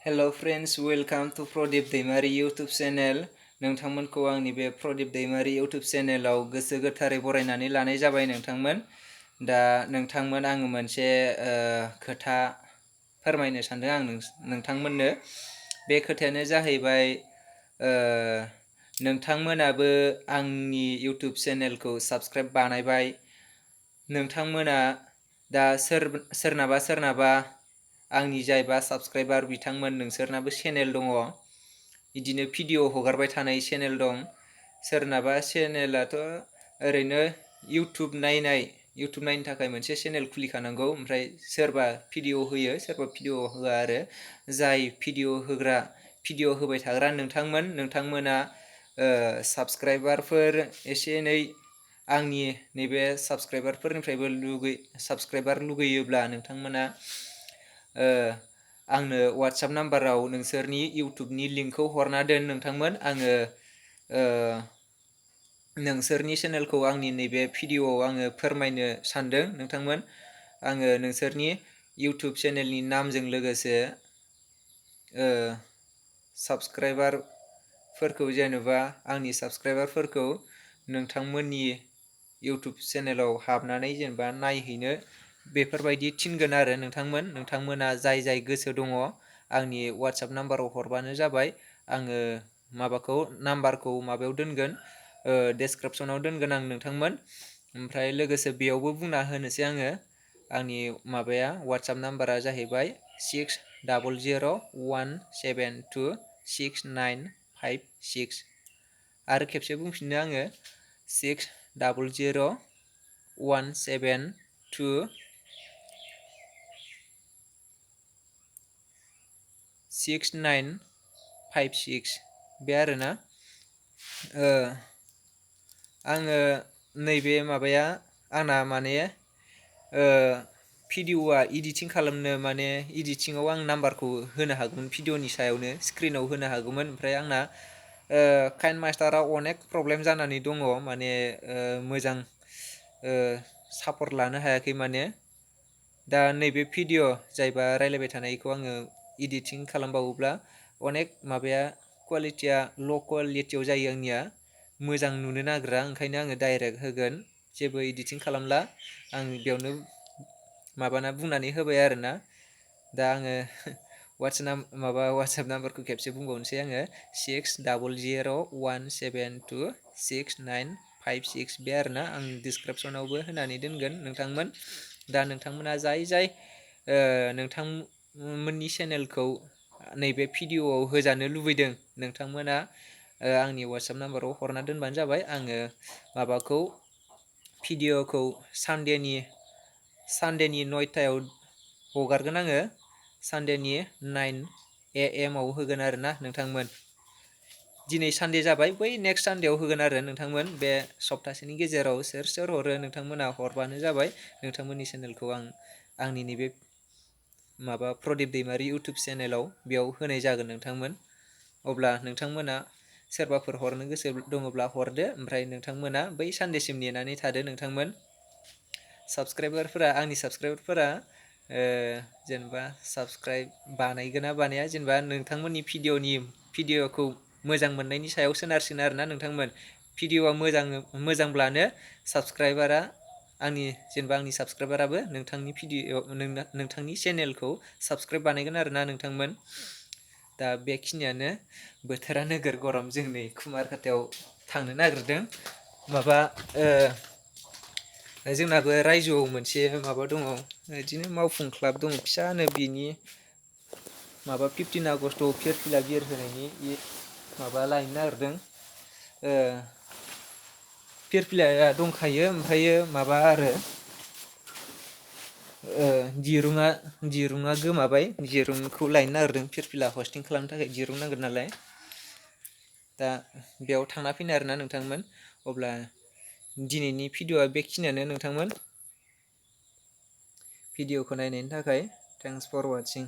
Hello friends, welcome to Prodip Daimary YouTube channel. नोंथांमोनखौ आंनि बे प्रदीप दैमारि YouTube चेनेलाव गोसो गोथारै बरायनानै लानाय जाबाय नोंथांमोन। दा नोंथांमोन आङो मोनसे खोथा फोरमायनो सानदों आं नोंथांमोननो। बे खोथायानो जाहैबाय नोंथांमोनाबो आंनि YouTube चेनेलखौ साबस्क्राइब बानायबाय। नोंथांमोना दा सोरनाबा आंनि जायबा साबस्क्राइबार बिथांमोन नोंसोरनाबो चेनेल दङ। बिदिनो भिडिअ हगारबाय थानाय चेनेल दं। सोरनाबा चेनेलाथ' ओरैनो इउटुब नायनो थाखाय मोनसे चेनेल खुलिखानांगौ। ओमफ्राय सोरबा भिडिअ होयो, सोरबा भिडिअ होआ आरो। जाय भिडिअ होबाय थाग्रा नोंथांमोना साबस्क्राइबारफोर एसे एनै आंनि नैबे साबस्क्राइबारफोरनिफ्रायबो साबस्क्राइबार लुगैयोब्ला नोंथांमोना आंनो वाट्सएप नाम्बाराव नोंसोरनि इउटुबनि लिंकखौ हरना दोन नोंथांमोन। आङो नोंसोरनि चेनेलखौ आंनि नैबे भिडिअआव आङो फोरमायनो सानदों नोंथांमोन। आङो नोंसोरनि इउटुब चेनेलनि नामजों लोगोसे साबस्क्राइबारफोरखौ जेनेबा आंनि साबस्क्राइबारफोरखौ नोंथांमोननि इउटुब चेनेलाव हाबनानै जेनेबा नायहैनो बेफोरबायदि थिनगोन आरो नोंथांमोना जाय गोसो दङ आंनि वाट्सएप नाम्बाराव हरबानो जाबाय। आङो नाम्बारखौ माबायाव दोनगोन, डेसक्रिपसनाव दोनगोन आं नोंथांमोन। ओमफ्राय लोगोसे बेयावबो बुंना होनोसै आङो आंनि वाट्सएप नाम्बारा जाहैबाय 6001726956। आरो खेबसे बुंफिननो आङो 6001726956 बे आरोना। आङो नैबे आंना भिडिअआ इडिटिं खालामनो इडिटिंआव आं नाम्बारखौ होनो हागौमोन, भिडिअनि सायावनो स्क्रिनाव होनो हागौमोन। ओमफ्राय आंना काइनमास्टारा अनेक प्रब्लेम जानानै दङ, मोजां सापर्ट लानो हायाखै। दा नैबे भिडिअ जायबा रायलायबाय थानायखौ आङो इडिटिं खालामबावोब्ला अनेक कुवालिटिया ल' कुवालिटियाव जायो आंनिया, मोजां नुनो नागिरा। ओंखायनो आङो डाइरेक्ट होगोन, जेबो इडिटिं खालामला। आं बेयावनो बुंनानै होबाय आरोना। दा आङो वाट्सएप नाम्बारखौ खेबसे बुंबावनोसै आङो 6001726956 बे आरोना। आं डिसक्रिपसनावबो होनानै दोनगोन नोंथांमोन। दा नोंथांमोना जाय नोंथांमोननि चेनेलखौ नैबे भिडिअआव होजानो लुबैदों नोंथांमोना आंनि वाट्सएप नाम्बाराव हरना दोनबानो जाबाय। आङो भिडिअखौ सानडेनि 9टायाव हगारगोन आङो। सानडेनि 9 AM आव होगोन आरोना नोंथांमोन। दिनै सानडे जाबाय, बै नेक्स्ट सानडेआव होगोन आरो नोंथांमोन। बे सप्तासेनि गेजेराव सोर हरो नोंथांमोना हरबानो जाबाय। नोंथांमोननि चेनेलखौ आंनि नैबे प्रदीप दैमारि इउटुब चेनेलाव बेयाव होनाय जागोन नोंथांमोन। अब्ला नोंथांमोना सोरबाफोर हरनो गोसो दङब्ला हरदो। ओमफ्राय नोंथांमोना बै सानडेसिम नेनानै थादो नोंथांमोन। आंनि साबस्क्राइबारफोरा जेनेबा साबस्क्राइब बानायगोन ना बानाया, जेनेबा नोंथांमोननि भिडिअखौ मोजां मोननायनि सायाव सोनारसिगोन आरोना नोंथांमोन। भिडिअआ मोजांब्लानो आंनि साबस्क्राइबाराबो नोंथांनि चेनेलखौ साबस्क्राइब बानायगोन आरोना नोंथांमोन। दा बेखिनियानो। बोथोरा नोगोर गरम, जों नै कुमारखातायाव थांनो नागिरदों। जोंनाबो रायजोआव मोनसे दङ, बिदिनो मावफुं क्लाब दङ फिसानो। बिनि 15 आगस्टआव फिरफिला बिर होनायनि लायनो नागिरदों। फिरफिलाया दंखायो, ओमफ्रायो दिरुङा गोमाबाय। दिरुंखौ लायनो नागिरदों, फिरफिला हस्टिं खालामनो थाखाय दिरुं नांगोन नालाय। दा बेयाव थांना फैनो आरोना नोंथांमोन। अब्ला दिनैनि भिडिअआ बेखिनियानो नोंथांमोन। भिडिअखौ नायनायनि थाखाय थेंक्स फर वाचिं।